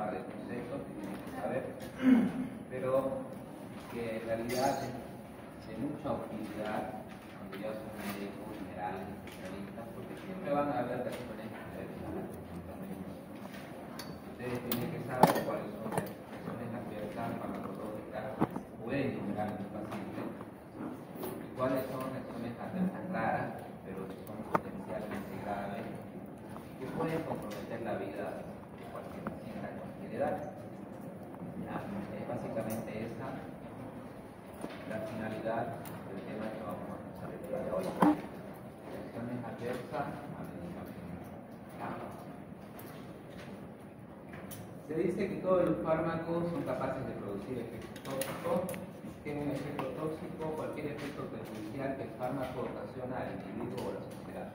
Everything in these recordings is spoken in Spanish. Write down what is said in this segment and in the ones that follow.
par de conceptos que tienen que saber, pero que en realidad es de mucha utilidad cuando ya son médicos generales, especialistas, porque siempre van a haber reacciones adversas a los medicamentos. Ustedes tienen que saber cuáles son las reacciones adversas farmacológicas que se pueden generar en un paciente y cuáles son reacciones adversas raras, pero que son potencialmente graves y que pueden comprometer la vida de cualquier paciente a cualquier edad. Es básicamente esa la finalidad del tema que vamos a empezar el día de hoy. Reacciones adversas a medicamentos. Se dice que todos los fármacos son capaces de producir efectos tóxicos. Que un efecto tóxico, cualquier efecto perjudicial que el fármaco ocasiona al individuo o a la sociedad.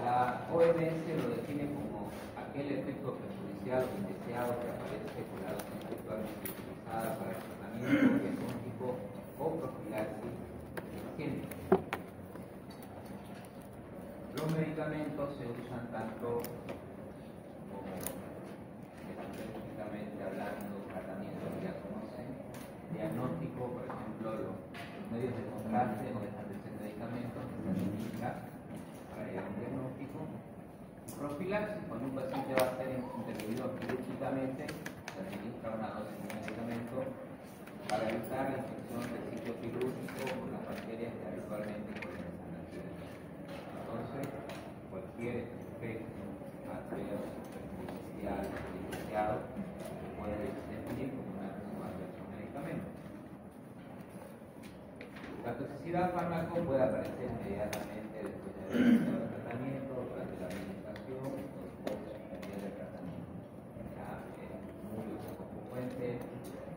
La OMS lo define como aquel efecto perjudicial o indeseado que aparece con la dosis habitualmente utilizada para el tratamiento, diagnóstico o profilaxis del paciente. Los medicamentos se usan tanto como terapéuticamente hablando, tratamientos que ya conocen, diagnóstico, por ejemplo, los medios de contraste no dejan de ser medicamentos que se administran para llegar a un diagnóstico. Profilaxis, cuando un paciente va a ser intervenido quirúrgicamente, se administra una dosis de medicamento para evitar la infección del sitio quirúrgico por las bacterias que habitualmente pueden estar en el quirúrgico. Entonces, cualquier efecto adverso, perjudicial, indeseado, se puede definir como una reacción adversa a un medicamento. La toxicidad del fármaco puede aparecer inmediatamente después de haber iniciado el tratamiento, durante la administración o después del tratamiento. Es muy frecuente.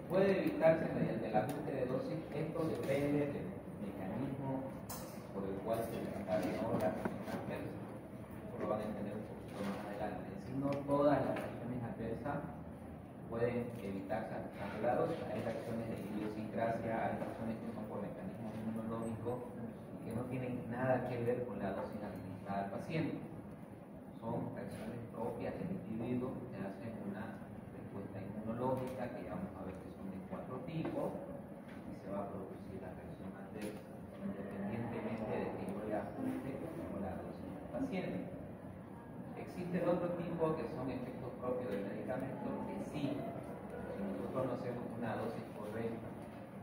Puede evitarse mediante el ajuste de dosis. Esto depende del mecanismo por el cual se desencadenó la reacción adversa. Esto lo van a entender un poquito más adelante. Si no todas las reacciones adversas pueden evitarse ajustando la dosis. Hay reacciones de idiosincrasia, hay reacciones que son por mecanismos inmunológicos que no tienen nada que ver con la dosis administrada al paciente. Son reacciones propias del individuo que hacen una respuesta inmunológica, que ya vamos a ver que son de 4 tipos, y se va a producir la reacción adversa, independientemente de que yo le ajuste o la dosis al paciente. Existen otro tipo que son efectos propios del medicamento que sí, si nosotros no hacemos una dosis correcta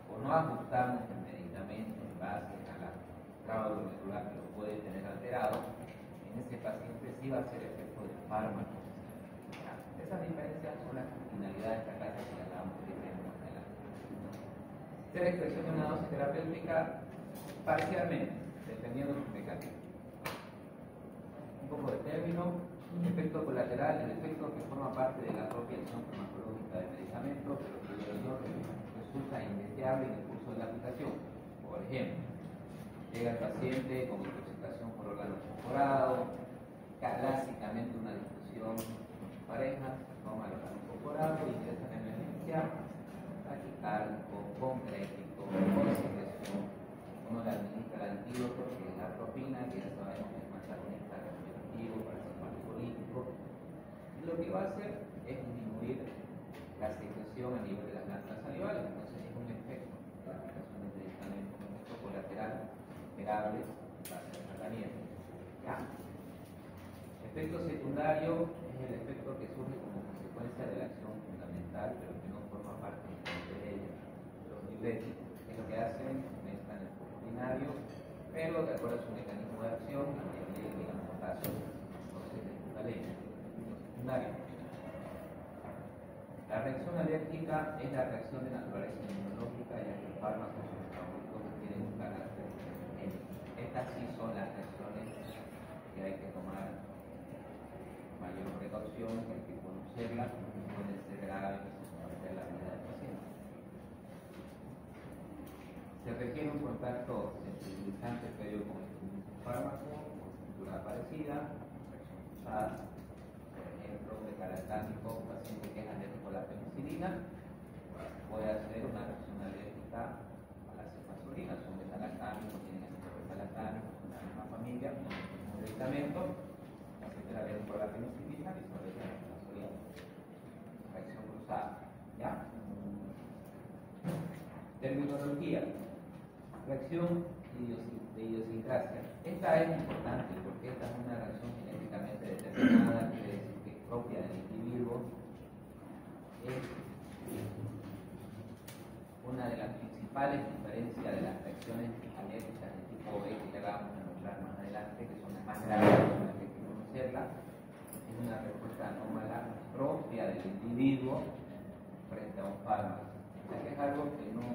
o no ajustamos el medicamento en base a la traba glomerular que lo puede tener alterado, en ese paciente sí va a ser efecto del fármaco. Esas diferencias son las finalidades de esta clase que hablábamos de ejemplo. Se la expresión de una dosis terapéutica parcialmente, dependiendo de su mecanismo. Un poco de término. Efecto colateral, el efecto que forma parte de la propia acción farmacológica del medicamento, pero que resulta indeseable en el curso de la aplicación. Por ejemplo, llega el paciente con intoxicación por órganos perforados, clásicamente una discusión con su pareja, toma el órgano perforado, ingresa en emergencia, taquicárdico, concrético, con secreción. Uno le administra el antídoto, que es la atropina, que ya sabemos que es más agonista respirativo, político, y lo que va a hacer es disminuir la secreción a nivel de las glándulas salivales. Entonces es un efecto de la aplicación del medicamento, un efecto colateral esperable para el tratamiento. ¿Ya? Efecto secundario es el efecto que surge como consecuencia de la acción fundamental, pero que no forma parte de ella. Los diuréticos, que es lo que hacen, mezclan el flujo urinario, pero de acuerdo a su mecanismo de acción, también digamos potasio. La reacción alérgica es la reacción de naturaleza inmunológica, ya que los fármacos son metabólicos que tienen un carácter genérico. Estas sí son las reacciones que hay que tomar mayor precaución, que hay que conocerlas, pueden ser graves y comprometer la vida del paciente. Se requiere un contacto sensibilizante previo con el fármaco, con estructura parecida, reacción cruzada. Por ejemplo, beta-lactámico, un paciente que es alérgico a la penicilina puede hacer una reacción alérgica a la cefazolina. Son beta-lactámicos, tienen efectos beta-lactámicos, son de la misma familia, un medicamento. El paciente era alérgico a la penicilina y sobre la cefazolina. reacción de idiosincrasia. Esta es importante porque esta es una reacción genéticamente determinada, quiere decir que es propia del individuo. Es una de las principales diferencias de las reacciones alérgicas de tipo B que ya vamos a mostrar más adelante, que son las más graves, las que hay que conocerlas. Es una respuesta anómala propia del individuo frente a un fármaco. O sea que es algo que no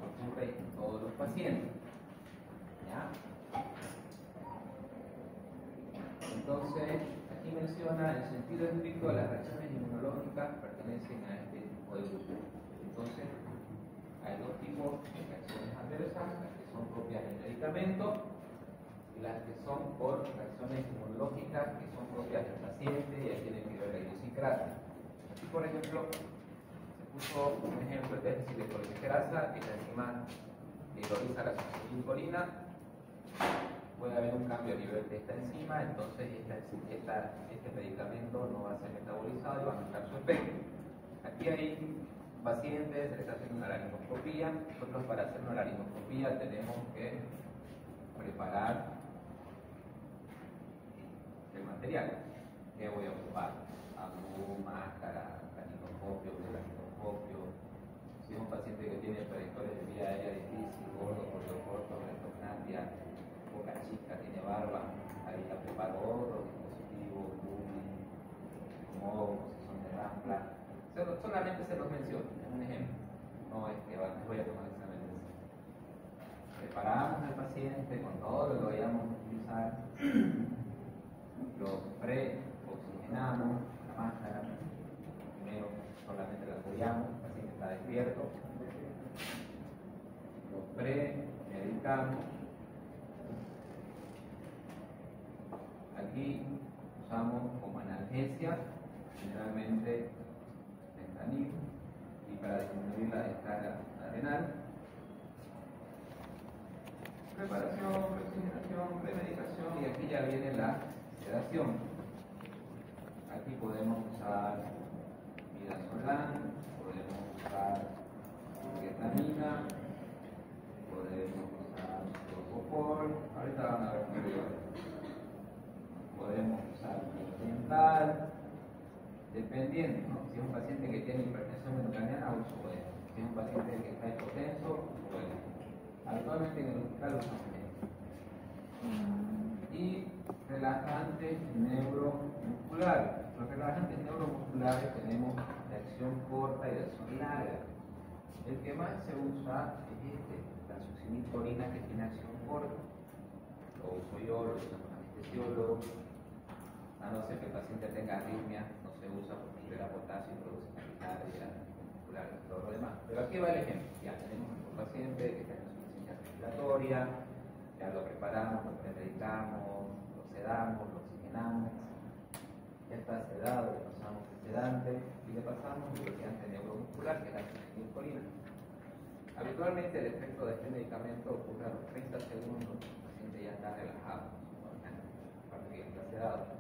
ocurre en todos los pacientes. ¿Ya? Entonces, aquí menciona el sentido estricto de las reacciones inmunológicas pertenecen a este tipo de grupo. Entonces, hay dos tipos de reacciones adversas, las que son propias del medicamento y las que son por reacciones inmunológicas que son propias del paciente y ahí tiene que ver la idiosincrasia. Aquí, por ejemplo, se puso un ejemplo de déficit de colesterasa, que la enzima hidroliza la acetilcolina. Puede haber un cambio a nivel de esta enzima, entonces este medicamento no va a ser metabolizado y va a afectar su efecto. Aquí hay pacientes, se les está haciendo una laringoscopía. Nosotros para hacer una laringoscopía tenemos que preparar el material que voy a ocupar: agu, máscara, laringoscopio, laringoscopio. Si es un paciente que tiene predictores de vía aérea difícil, gordo, corto, retognatia, boca chica, tiene barba, ahí la preparo otro dispositivo, como si son de rampla. Solamente se los menciono, es un ejemplo, no es que voy a tomar exámenes. Preparamos al paciente con todo lo que vayamos a utilizar, lo pre-oxigenamos, la máscara, primero solamente la apoyamos, el paciente está despierto, lo pre-medicamos. Aquí usamos como analgesia, generalmente fentanil, y para disminuir la descarga adrenal. Preparación, oxigenación, premedicación, y aquí ya viene la sedación. Aquí podemos usar midazolam, podemos usar ketamina, podemos usar propofol, ahorita van a ver cómo. Podemos usar dental, dependiendo, ¿no? Si es un paciente que tiene hipertensión endocraniana, uso esto. Si es un paciente que está hipotenso, uso esto. Actualmente en el hospital usamos esto. Y relajantes neuromusculares. Los relajantes neuromusculares tenemos de acción corta y de acción larga. El que más se usa es este, la succinilcolina, que tiene acción corta. Lo uso yo, lo uso con anestesiólogo. A no ser que el paciente tenga arritmia, no se usa porque libera potasio y produce taquicardia muscular y todo lo demás. Pero aquí va el ejemplo. Ya tenemos un paciente que tiene insuficiencia respiratoria, ya lo preparamos, lo premedicamos, lo sedamos, lo oxigenamos, ya está sedado, le pasamos el sedante y le pasamos el bloqueante neuromuscular, que es la acetilcolina. Habitualmente el efecto de este medicamento ocurre a los 30 segundos, el paciente ya está relajado, aparte que está sedado.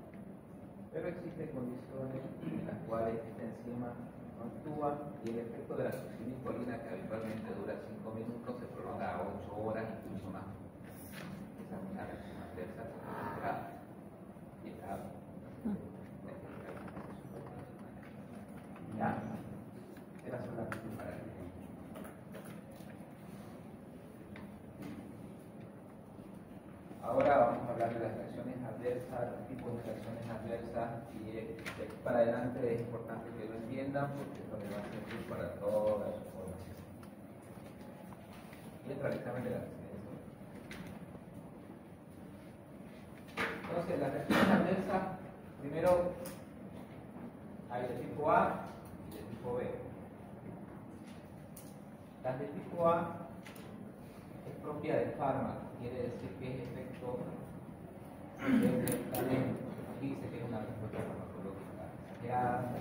Pero existen condiciones en las cuales esta enzima no actúa y el efecto de la succinilcolina, que habitualmente dura 5 minutos, se prolonga a 8 horas, incluso más. Esa es una reacción adversa grave. Y grave. Ya. Era solamente para el ejemplo. Ahora vamos a hablar de las reacciones adversas, los tipos de reacciones adversas, y de aquí para adelante es importante que lo entiendan porque esto les va a servir para toda su formación. Y entra el examen de la residencia. Entonces, las reacciones adversas, primero hay de tipo A y de tipo B. Las de tipo A es propia del fármaco, quiere decir que es efecto del medicamento. Aquí dice que es una respuesta farmacológica exagerada,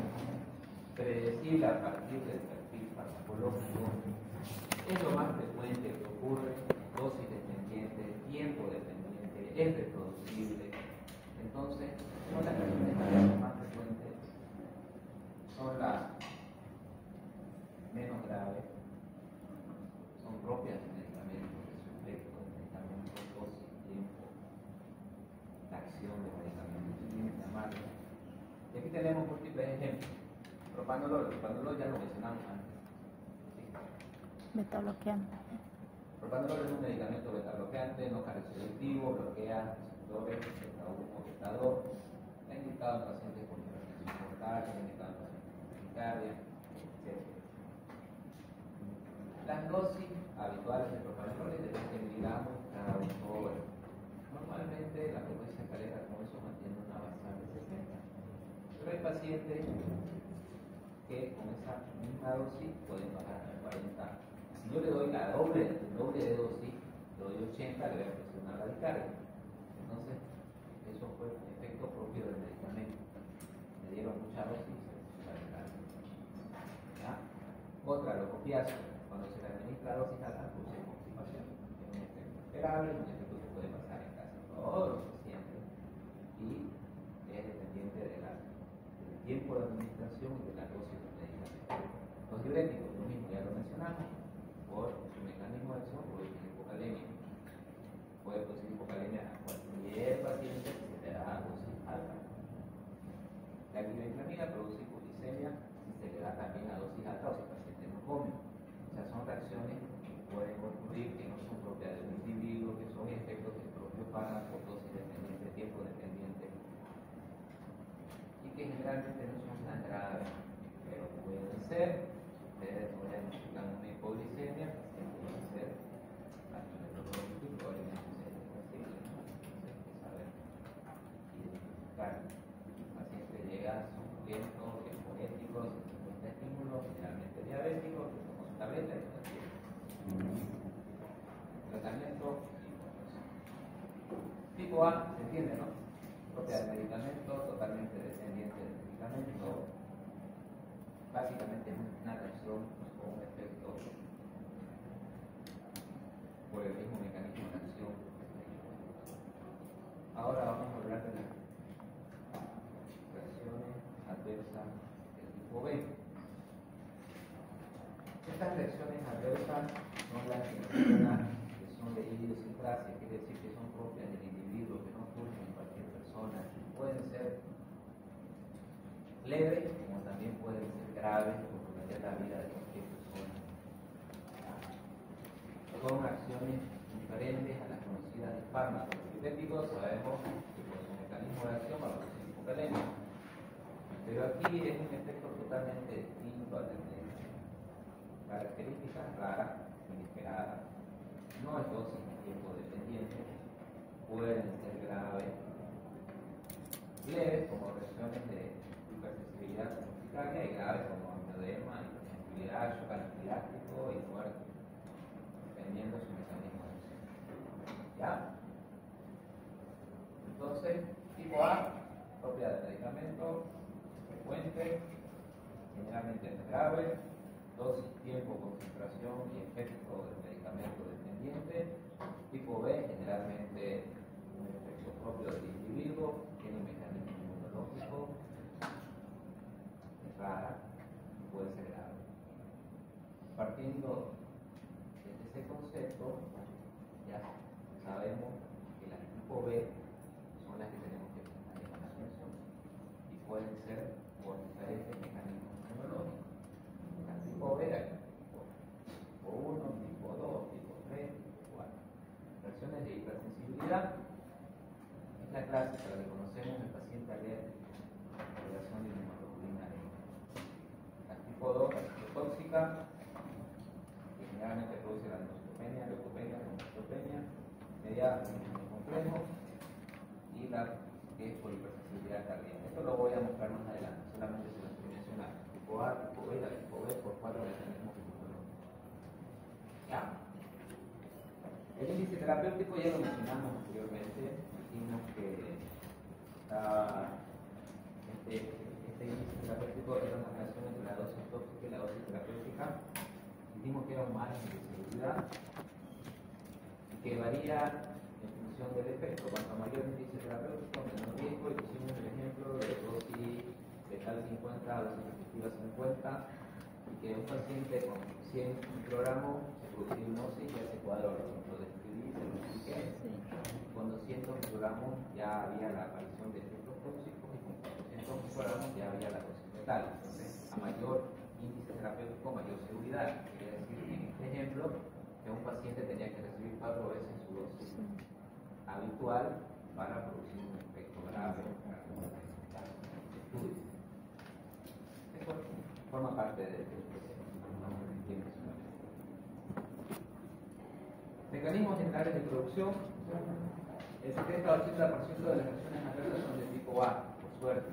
predecible a partir del perfil farmacológico. Es lo más frecuente que ocurre, dosis dependiente, tiempo dependiente, es reproducible. Entonces, son las reacciones más frecuentes, son las menos graves, son propias del medicamento, de su efecto. tenemos múltiples ejemplos. Propanolol ya lo mencionamos antes. ¿Sí? Beta bloqueante. Propanolol es un medicamento beta bloqueante, no cardioselectivo, bloquea receptores beta 1 beta 2. Está indicado en pacientes con hipertensión portal, está indicado en pacientes con taquicardia, etc. Las dosis habituales de propanolol es de 20 miligramos cada 8 horas. Normalmente la frecuencia cardíaca con eso mantiene una basal de 60. Pero hay pacientes que con esa misma dosis pueden bajar a 40. Si yo le doy el doble de dosis, le doy 80, le voy a presionar la dicardia. Entonces, eso fue un efecto propio del medicamento. Le dieron mucha dosis y se presionó la dicardia. ¿Ya? Otra, los opiáceos. Cuando se le administra dosis alta, produce constipación. Es un efecto esperable, un efecto que puede pasar en casi todos los pacientes y es dependiente del tiempo de administración y de la dosis del medicamento. Los diuréticos, lo mismo, ya lo mencionamos, por su mecanismo de acción producen hipocalemia. Puede producir hipocalemia a cualquier paciente que se le da dosis alta. La glibenclamida produce hipoglicemia si se le da también a dosis alta o si el paciente no come. O sea, son reacciones que pueden ocurrir, que no son propias del individuo, que son efectos del propio fármaco, dosis dependiente, tiempo dependiente, y que generalmente no son tan graves, pero pueden ser. Ustedes no diagnostican una hipoglicemia, el paciente puede ser antimetabólico y probablemente sea irreversible. Entonces hay que saber identificar. El paciente llega somnoliento, eponético, sin estímulo, generalmente diabético, que toma su tableta y no tiene. Tratamiento tipo A, se entiende, ¿no? Propia del medicamento, totalmente dependiente del medicamento. Básicamente es una reacción o un efecto por el mismo mecanismo de acción. Ahora vamos a hablar de las reacciones adversas del tipo B. Estas reacciones adversas son las que mencionan que son de idiosincrasia, quiere decir que son propias del individuo, que no ocurren en cualquier persona. Pueden ser leves, como también pueden ser graves, comprometer la vida de cualquier persona. Son acciones diferentes a las conocidas de fármacos. Los sintéticos sabemos que por su mecanismo de acción va a producir hipocalemia. Pero aquí es un efecto totalmente distinto al del medicamento. Características raras, inesperadas, no es dosis ni tiempo dependiente, pueden ser graves, leves como reacciones de hipersensibilidad urticaria y graves como angioedema, hipersensibilidad, shock anafiláctico y muerte, dependiendo de su mecanismo de acción. ¿Ya? Entonces, tipo A, propia del medicamento, frecuente, generalmente es grave, dosis, tiempo, concentración y efecto del medicamento dependiente. Tipo B, generalmente un efecto propio del individuo, tiene un mecanismo inmunológico, es rara, puede ser grave. Partiendo de ese concepto, ya sabemos que las tipo B son las que tenemos que prestar atención y pueden ser por diferentes mecanismos inmunológicos. Las tipo B, tipo 1, tipo 2, tipo 3, tipo 4. Reacciones de hipersensibilidad es la clásica, la que conocemos en el paciente alérgico, relación de inmunoglobulina E. La tipo 2, la citotóxica, que generalmente produce la neutropenia, leucopenia, mediada por un complejo, y la que es por hipersensibilidad cardíaca. Esto lo voy a mostrar más adelante, solamente se lo estoy mencionando. Tipo A, tipo B, la tipo B por 4 mecanismos inmunológicos. ¿Ya? El índice terapéutico ya lo mencionamos anteriormente, dijimos que este índice terapéutico era una relación entre la dosis tóxica y la dosis terapéutica. Dijimos que era un margen de seguridad y que varía en función del efecto. Cuanto mayor el índice terapéutico, menor riesgo, y pusimos el ejemplo de dosis letal 50 a dosis efectiva 50, y que un paciente con 100 microgramos se produce hipnosis y ese cuadro lo describí, se lo expliqué. Con 200 microgramos ya había la aparición de efectos tóxicos y con 400 microgramos ya había tal. Entonces, a mayor índice terapéutico, mayor seguridad. Quiere decir, en este ejemplo, que un paciente tenía que recibir 4 veces su dosis habitual para producir un efecto grave o para estudio. Eso forma parte del proceso. Mecanismos generales de producción. El 70 o 80% de las reacciones adversas son de tipo A, por suerte,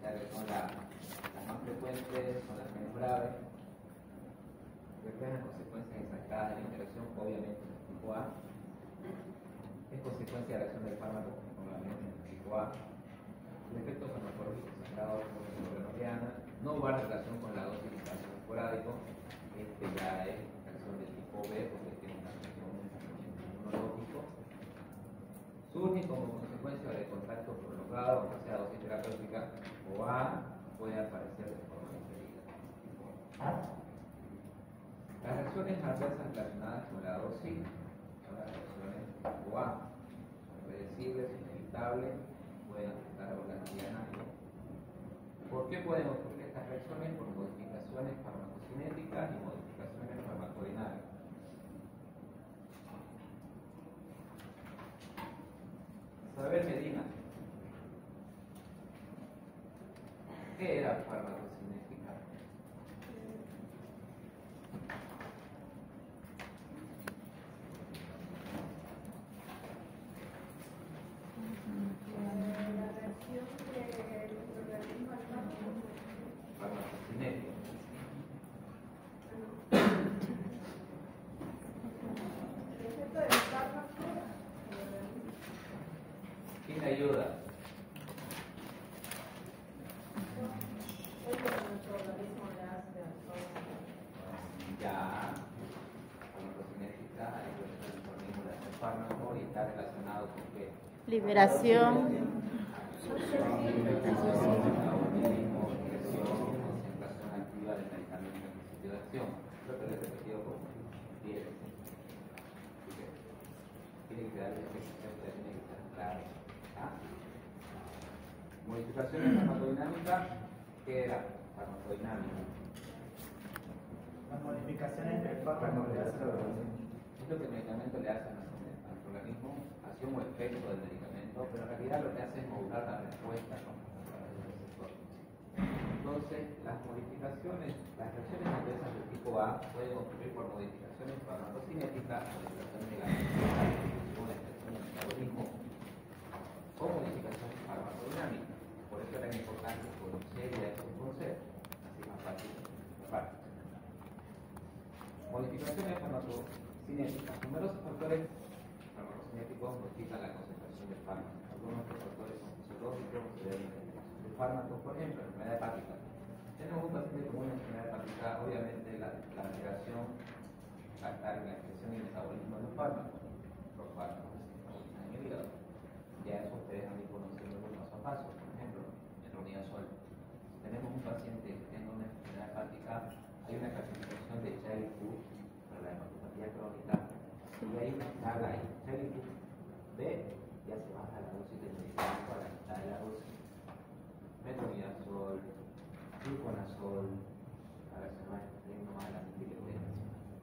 ya que son las más frecuentes, son las menos graves, reflejan consecuencias exageradas de la interacción, obviamente en el tipo A, es consecuencia de la acción del fármaco, obviamente en el tipo A, el efecto farmacológico exagerado por la renoriana, no guarda relación con la dosis de caso esporádico, este ya es acción del tipo B, porque tiene una acción inmunológico. Surgen como consecuencia de contacto prolongado, o sea, dosis terapéutica, o A, puede aparecer de forma diferida. Las reacciones adversas relacionadas con la dosis son las reacciones tipo A, son predecibles, inevitables, pueden afectar a organicidad. ¿Por qué pueden ocurrir estas reacciones? Por modificaciones farmacocinéticas y modificaciones farmacodinámicas. Isabel Medina, ¿qué era farmacocinética? La reacción del organismo al fármaco. Farmacocinética. El efecto del fármaco. ¿Quién le ayuda? Es lo que nuestro organismo le hace al fármaco. Ya, farmacocinética, el organismo de hacer fármaco y está relacionado con qué? Liberación. Concentración activa del medicamento en principio de acción. Creo que lo he repetido por 10 veces. Tiene que quedar ese concepto, tiene que estar claro. ¿Ah? Modificaciones farmacodinámicas, ¿qué era? Farmacodinámica. Las modificaciones del fármaco le hacen al organismo. Es lo que el medicamento le hace al organismo, acción o efecto del medicamento, pero en realidad lo que hace es modular la respuesta con el receptor. Entonces, las modificaciones, las reacciones adversas del tipo A pueden ocurrir por modificaciones farmacocinéticas, modificaciones de la expresión del metabolismo, o modificaciones farmacodinámicas. Por eso era importante conocer y conocer, así más fácil la práctica. Modificaciones farmacocinéticas. Numerosos factores farmacocinéticos modifican la concentración del fármaco. Algunos de estos factores son fisiológicos, se deben del fármaco, por ejemplo, enfermedad hepática. Tenemos un paciente con una enfermedad hepática, obviamente la alteración va a estar en la expresión y metabolismo de los fármacos. Los fármacos que se metabolizan en el hígado. Ya eso ustedes han ido conociendo paso a paso, por ejemplo, en la unidad SOL. Si tenemos un paciente que tenga una enfermedad hepática, hay una clasificación de Child-Pugh para la hepatopatía crónica y hay una escala ahí. Child-Pugh B ya se baja la dosis del medicamento a la mitad de la dosis. Metronidazol, fluconazol, a ver si no hay nomás la miligramos.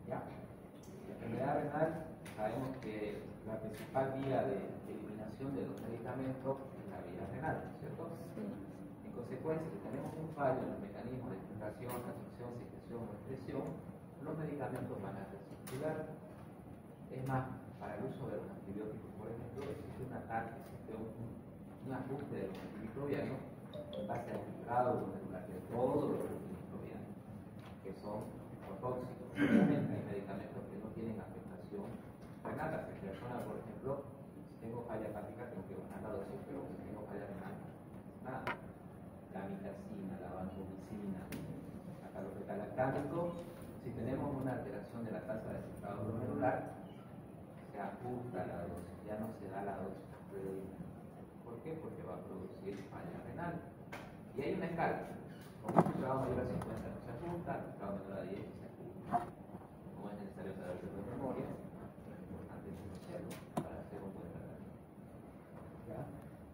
¿Ya? La enfermedad renal, sabemos que la principal vía de eliminación de los medicamentos es la vía renal, ¿cierto? Sí. En consecuencia, si tenemos un fallo en los mecanismos de filtración, absorción, secreción o excreción, los medicamentos van a recircular. Es más, para el uso de los antibióticos, por ejemplo, existe un ataque, existe un ajuste de los antimicrobianos en base al filtrado glomerular de todos los antimicrobianos, que son tóxicos. Obviamente hay medicamentos que no tienen afectación renal. La secreción, por ejemplo, si tengo falla hepática tengo que bajar la dosis, pero si tengo falla renal, nada. La mitacina, la vancomicina, hasta los beta-lactámicos, si tenemos una alteración de la tasa de filtrado glomerular, se ajusta la dosis, ya no se da la dosis predicada. ¿Por qué? Porque va a producir falla renal. Y hay una escala. Con un filtrado mayor a 50 no se ajusta, el filtrado menor a 10 se ajusta. No es necesario saberlo de memoria, pero es importante conocerlo para hacer un buen tratamiento. ¿Ya?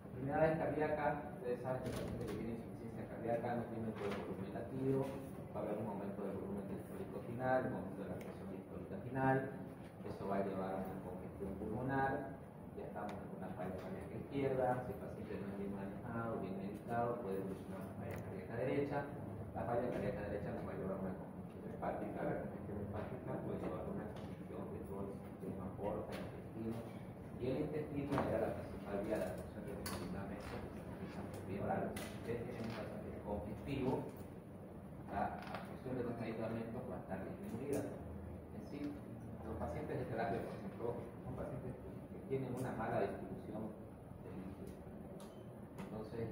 Enfermedades cardíacas, ustedes saben que el paciente que tiene insuficiencia cardíaca realidad acá no tiene todo el volumen latido, va a haber un aumento del volumen diastólico final, un aumento de la presión diastólica final, eso va a llevar a una congestión pulmonar, ya estamos en una falla cardíaca izquierda, si el paciente no es bien manejado, bien medicado, puede evolucionar a una falla cardíaca derecha, la falla cardíaca derecha nos va a llevar a una congestión hepática, la congestión hepática puede llevar a una congestión de todo el sistema porta, intestino, y el intestino era la principal vía de absorción de los medicamentos que se utilizan por vía oral. Si ustedes tienen un paciente congestivo, la absorción de los medicamentos va a estar disminuida. En sí, los pacientes de terapia, por ejemplo, son pacientes que tienen una mala distribución del líquido. Entonces,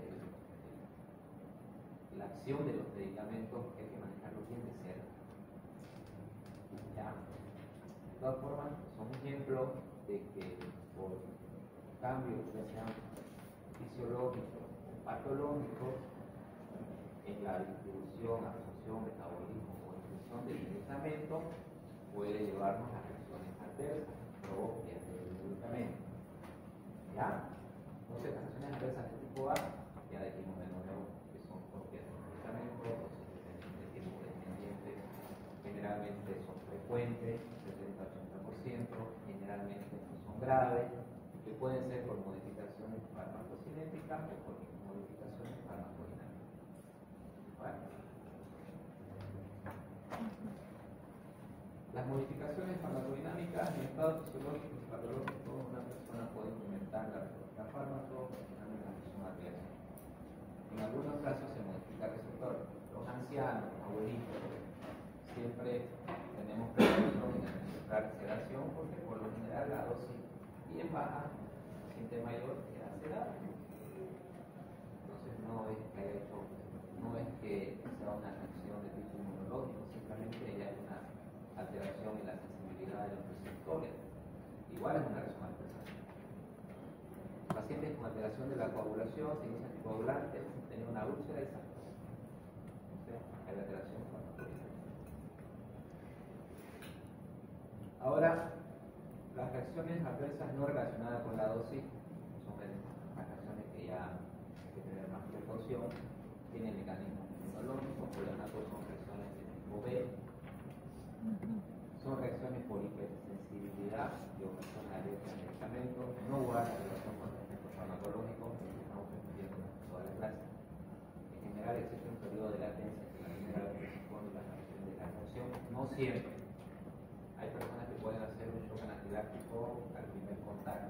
la acción de los medicamentos hay que manejarlo bien de cerca. ¿Ya? De todas formas, son ejemplos de que por cambios, ya sean fisiológicos o patológicos, en la distribución, absorción, metabolismo o excreción del medicamento, puede llevarnos a reacciones adversas propias del medicamento. ¿Ya? Entonces, las reacciones adversas de tipo A, ya dijimos de nuevo que son propias del medicamento, de tipo dependiente, generalmente son frecuentes, 70-80%, generalmente no son graves, que pueden ser por modificaciones farmacocinéticas o por modificaciones farmacodinámicas. Bueno. Las modificaciones farmacodinámicas en estado fisiológico y patológico, una persona puede implementar la respuesta a fármaco en una función adversa. En algunos casos se modifica el receptor. Los ancianos, los abuelitos, siempre tenemos precaución en administrar sedación porque por lo general la dosis bien baja, el paciente mayor queda sedado. Entonces no es que sea una reacción de tipo inmunológico, simplemente ella es una alteración en la sensibilidad de los receptores. Igual es una reacción adversa. Pacientes con alteración de la coagulación, se inicia anticoagulante, tener una úlcera y sangrado. Entonces, hay alteración farmacológica. Ahora, las reacciones adversas no relacionadas con la dosis son las reacciones que ya hay que tener más precaución, tienen mecanismos inmunológicos, por lo tanto son reacciones de tipo B, son reacciones por hipersensibilidad y ocasión de alergia al medicamento, no guarda relación con efectos farmacológicos, que estamos repitiendo toda la clase. En general existe un periodo de latencia que la primera vez que se pone la reacción de la reacción, no siempre. Hay personas que pueden hacer un shock anafiláctico al primer contacto.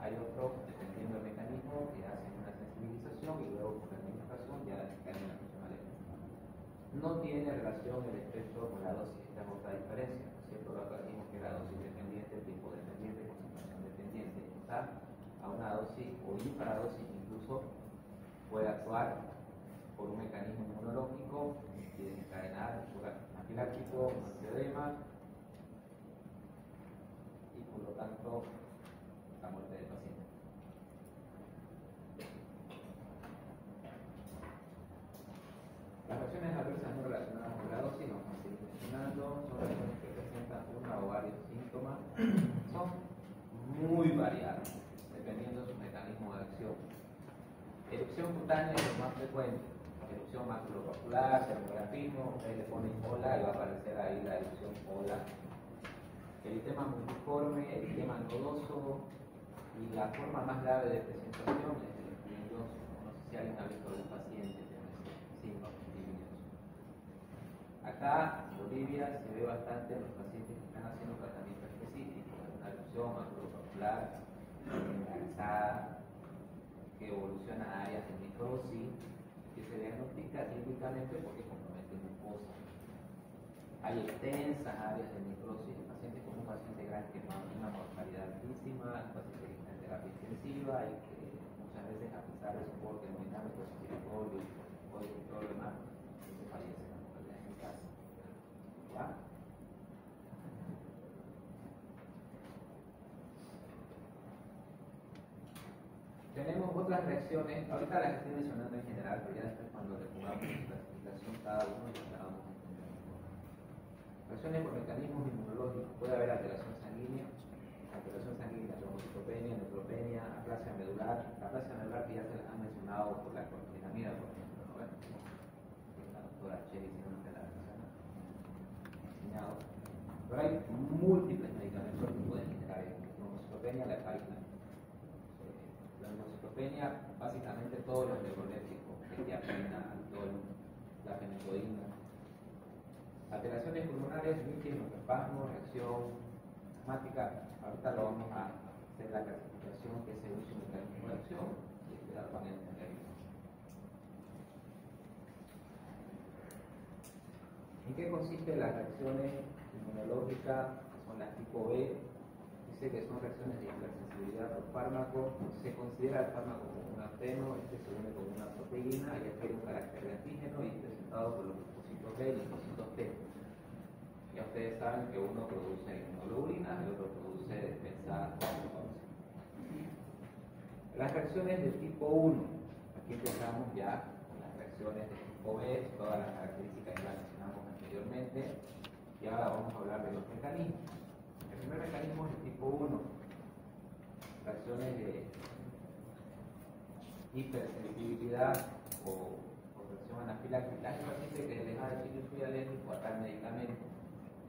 Hay otros, dependiendo del mecanismo, que hacen una sensibilización y luego por la administración ya caen en la función alérgica. No tiene relación el efecto con la dosis, esta es otra diferencia, ¿no es cierto? Lo que dijimos que la dosis dependiente, tipo dependiente, concentración dependiente, está a una dosis o infradosis incluso puede actuar por un mecanismo inmunológico y desencadenar shock anafiláctico, angioedema, y por lo tanto la muerte del paciente. Las reacciones adversas no relacionadas con la dosis, nos vamos a seguir mencionando, son reacciones que presentan una o varios síntomas, son muy variados, dependiendo de su mecanismo de acción. Erupción cutánea es lo más frecuente, erupción maculopapular, dermografismo, ustedes le ponen hola y va a aparecer ahí la erupción hola. Eritema multiforme, eritema nodoso, y la forma más grave de presentación es el espinilloso. No sé si alguien ha visto a un paciente con ese signo espinilloso. Acá en Bolivia se ve bastante en los pacientes que están haciendo tratamiento específico, una erupción maculopapular generalizada que evoluciona a áreas de necrosis, que se diagnostica clínicamente porque compromete mucosa. Hay extensas áreas de necrosis, el paciente como un paciente grande que tiene una mortalidad altísima, el paciente que está en terapia intensiva y que muchas veces a pesar de soporte hemodinámico, respiratorio, y todo lo demás, se fallece la mortalidad en casa. ¿Ya? Tenemos otras reacciones, ahorita las estoy mencionando en general, pero ya después cuando le pongamos la explicación cada uno ya vamos a entender mejor. Reacciones por mecanismos inmunológicos, puede haber alteración sanguínea, trombocitopenia, neutropenia, aplasia medular. La aplasia medular que ya se las han mencionado por la clorfenamida, por ejemplo, ¿no? Bueno, fenitoína. Alteraciones pulmonares, líquidos, espasmo, reacción asmática. Ahorita lo vamos a hacer la clasificación que se usa en el mecanismo de acción y esperar van a entender. ¿En qué consisten las reacciones inmunológicas, que son las tipo B? Dice que son reacciones de hipersensibilidad por fármaco. Se considera el fármaco como un antígeno, este se une con una proteína y adquiere un carácter de antígeno y es presentado por los linfocitos B y linfocitos T. Ya ustedes saben que uno produce inmunoglobulina y el otro produce defensa anticuerpos. Las reacciones de tipo 1. Aquí empezamos ya con las reacciones de tipo B, todas las características que las mencionamos anteriormente, y ahora vamos a hablar de los mecanismos. El primer mecanismo es el tipo 1, reacciones de hipersensibilidad o reacción anafiláctica. Es un paciente que le deja de decir yo soy alérgico a tal medicamento.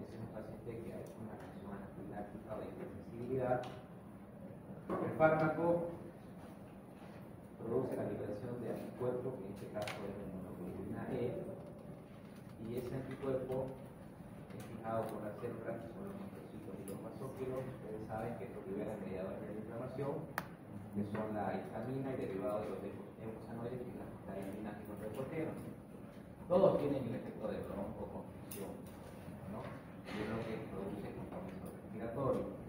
Ese es un paciente que ha hecho una reacción anafiláctica o de hipersensibilidad. El fármaco produce la liberación de anticuerpos, que en este caso es la inmunoglobulina E, y ese anticuerpo es fijado por las células, que son los monocitos y los basófilos. Ustedes saben que estos liberan mediadores de la inflamación, que son la histamina y derivados de los eicosanoides y las histaminas y los leucotrienos. Todos tienen el efecto de broncoconstricción, ¿no? Y es lo que produce compromiso respiratorio.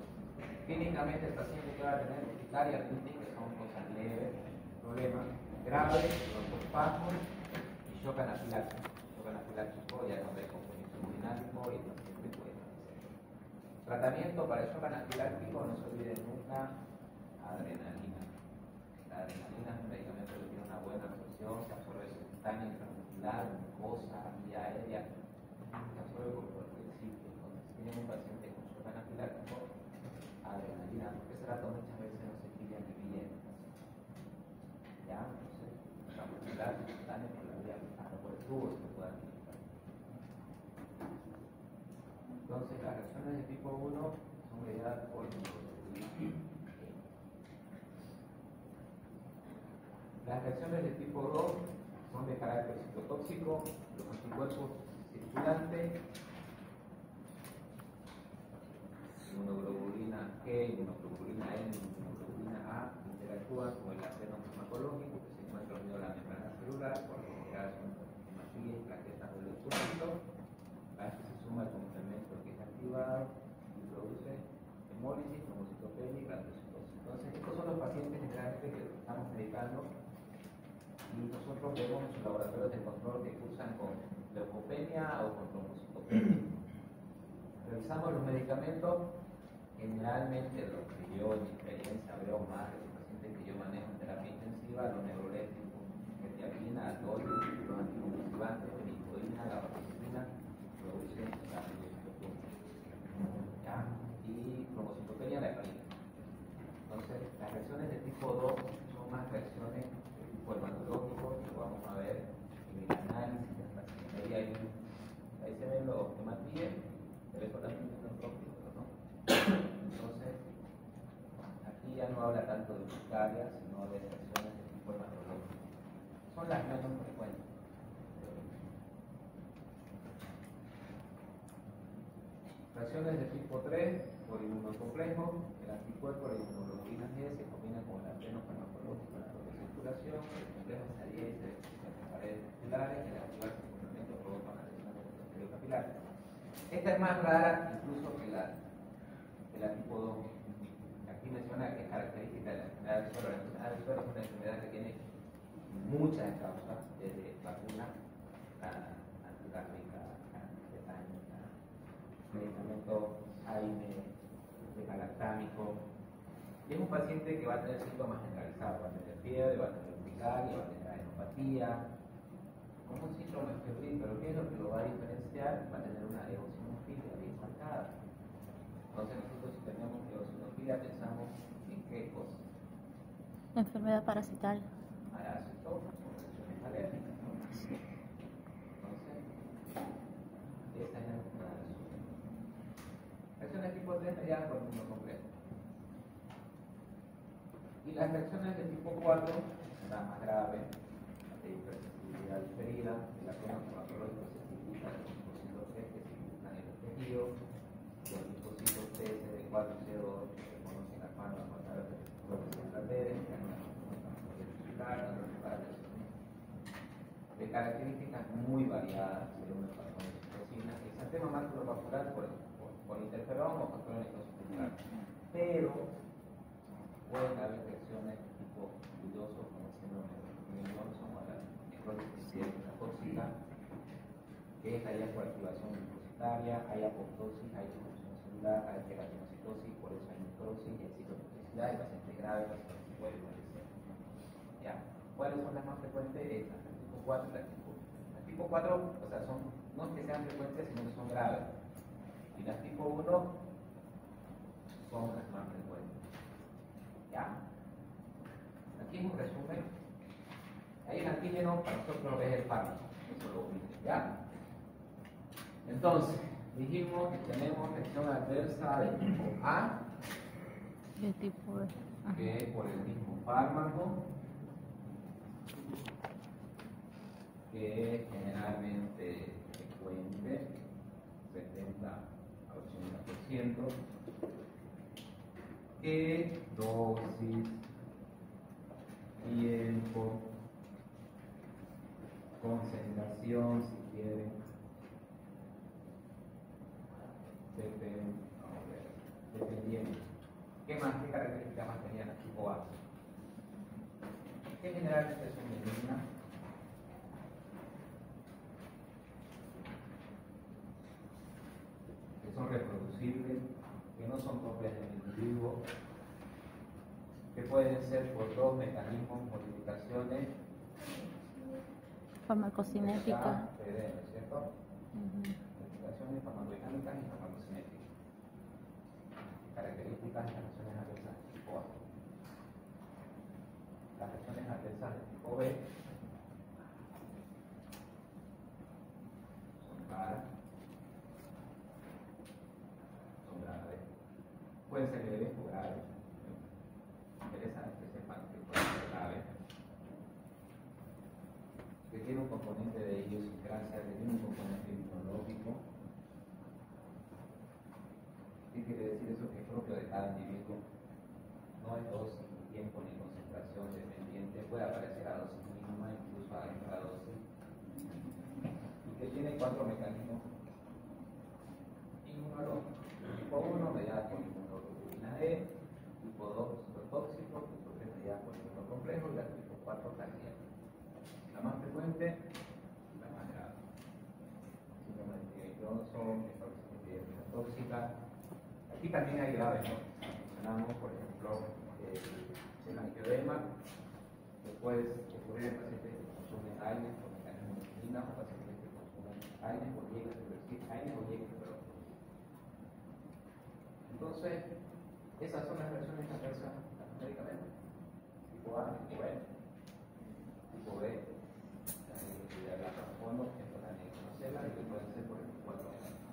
Clínicamente el paciente que va a tener urticaria, rinitis, que son cosas leves, problemas graves, broncoespasmos y shock anafiláctico. Shock anafiláctico ya cuando hay compromiso urinárico y el paciente puede fallecer. Tratamiento para el shock anafiláctico, no se olviden nunca, adrenalina. La adrenalina es un medicamento que tiene una buena absorción, se absorbe simultánea, intramuscular, mucosa, vía aérea, se absorbe por cualquier sitio. Entonces, si tienen un paciente con shock anafiláctico, adrenalina, porque ese rato muchas veces no se pilla ni bien. Ya, entonces, intramuscular, simultánea por la vía, hasta por el tubo se puede administrar. Entonces, las reacciones de tipo 1 son mediadas por las reacciones de tipo 2 son de carácter citotóxico, los anticuerpos circulantes, inmunoglobulina G, inmunoglobulina N, inmunoglobulina A, interactúan con el aceno farmacológico que se encuentra unido a la membrana celular por lo general son hematías y plaquetas del leucocito. A esto se suma el complemento que es activado y produce hemólisis, trombocitopenia y granulocitosis. Entonces, estos son los pacientes generalmente que estamos medicando y nosotros vemos en sus laboratorios de control que cursan con leucopenia o con trombocitopenia. Revisamos los medicamentos, generalmente los que yo en mi experiencia veo más de los pacientes que yo manejo en terapia intensiva, los neurolépticos, ketiapina, atol, los anticonvulsivantes, fenitoína, gabapentina, producen granulocitopenia. ¿Ya? Y trombocitopenia, la heparina. Entonces, las reacciones de tipo 2 son más reacciones de tipo hematológico, que vamos a ver en el análisis de la taximetría. Ahí se ven los hematíes, pero eso también es un tóxico, ¿no? Entonces, aquí ya no habla tanto de urticaria, sino de reacciones de tipo hematológico. Son las menos frecuentes. Reacciones de tipo 3 por inmunocomplejo, el anticuerpo de inmunoglobulina G se combina con el antígeno farmacológico en la propia circulación, el complejo se adhiere y se deposita en las paredes capilares y al activarse el complemento provoca una lesión del endotelio capilar. Esta es más rara incluso que la tipo 2. Aquí menciona que es característica de la enfermedad de suelo. La enfermedad de suelo es una enfermedad que tiene muchas causas, desde vacuna, antigárrica, tetánica, medicamento AINE, galactámico. Y es un paciente que va a tener síntomas generalizados, va a tener fiebre, va a tener urticaria, va a tener adenopatía, como un síndrome febril, pero ¿qué es lo que lo va a diferenciar? Va a tener una eosinofilia bien marcada. Entonces nosotros si tenemos eosinofilia pensamos en qué cosa. Enfermedad parasital. Parásito o reacciones alérgicas, ¿no? Entonces, esa es la enfermedad del suelo. Reacciones tipo 3 mediadas por inmunocomplejo. Y las reacciones de tipo 4, la más grave, de hipersensibilidad diferida, el aceno farmacológico muy variadas según el patrón de citocina. El sistema macrovascular por interferón o factor necrosis, pero pueden haber infecciones de tipo bulloso como el síndrome de Johnson o la necrosis tóxica, que es la coactivación linfocitaria, hay apoptosis, hay disfunción celular, hay queratinocitosis, por eso hay necrosis, y hay citotoxicidad, hay pacientes graves, pacientes que pueden fallecer. ¿Ya? ¿Cuáles son las más frecuentes? Estas, la tipo 4 y la tipo 1. Las tipo 4, o sea, son, no es que sean frecuentes, sino que son graves. Y las tipo 1 son las más frecuentes. ¿Ya? Aquí es un resumen. Ahí el antígeno para nosotros es el fármaco. Eso lo único. ¿Ya? Entonces, dijimos que tenemos reacción adversa de tipo A, ¿Qué tipo de? que es por el mismo fármaco, que es generalmente frecuente, 70 a 80%, que dosis, tiempo, concentración, si quieren, dependiendo. ¿Qué más? ¿Qué características más tenían la tipo A? Que generalmente son benignas, que son reproducibles, que no son propias del individuo, que pueden ser por dos mecanismos, modificaciones Farmacocinética. ¿no es cierto? Modificaciones farmacodinámicas y farmacocinéticas. Características de las reacciones adversas de tipo A. Las reacciones adversas de tipo B son raras, son graves, pueden ser leves o graves. Interesante que sepan que pueden ser graves, que tiene un componente de idiosincrasia, que tiene un componente inmunológico. ¿Qué quiere decir eso? Que es propio de cada individuo. No es dosis, ni tiempo, ni concentración dependiente. Puede aparecer a dosis mínima, incluso a infradosis. Y que tiene 4 mecanismos inmunológicos. Tipo 1, mediada por inmunoglobulina E. Tipo 2, citotóxico. Tipo 3, mediada por inmunocomplejo. Y la tipo 4, cardíaca. La más frecuente, la más grave. Síndrome de Johnson, necrosis tóxica. Aquí también hay graves, ¿no? Mencionamos, por ejemplo, el angioedema, que puede ocurrir en pacientes que consumen AINES por mecanismo de insulina o pacientes que consumen AINES o llegas, pero entonces, esas son las reacciones adversas a los medicamentos. Tipo A, tipo B, tipo B, la hablar a fondo, esto la hay que conocerla y que pueden ser por ejemplo 4 mecanismos.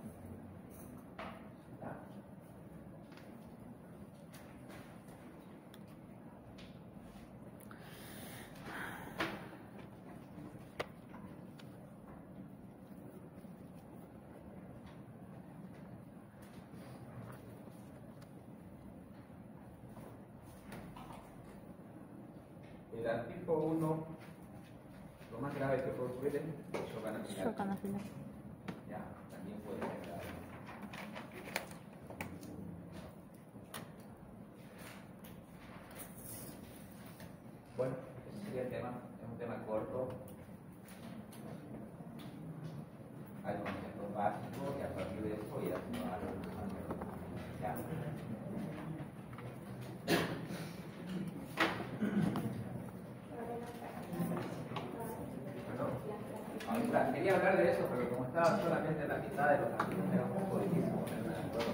El tipo 1, lo más grave que puede ocurrir es shock anafiláctico. Shock anafiláctico. Ya, también puede ser grave. Bueno, ese sería el tema, es un tema corto. Hay conceptos básicos y a partir de eso ir haciendo algo. Ya. Quería hablar de eso, pero como estaba solamente en la mitad de los capítulos, era un poco difícil ponerme de acuerdo.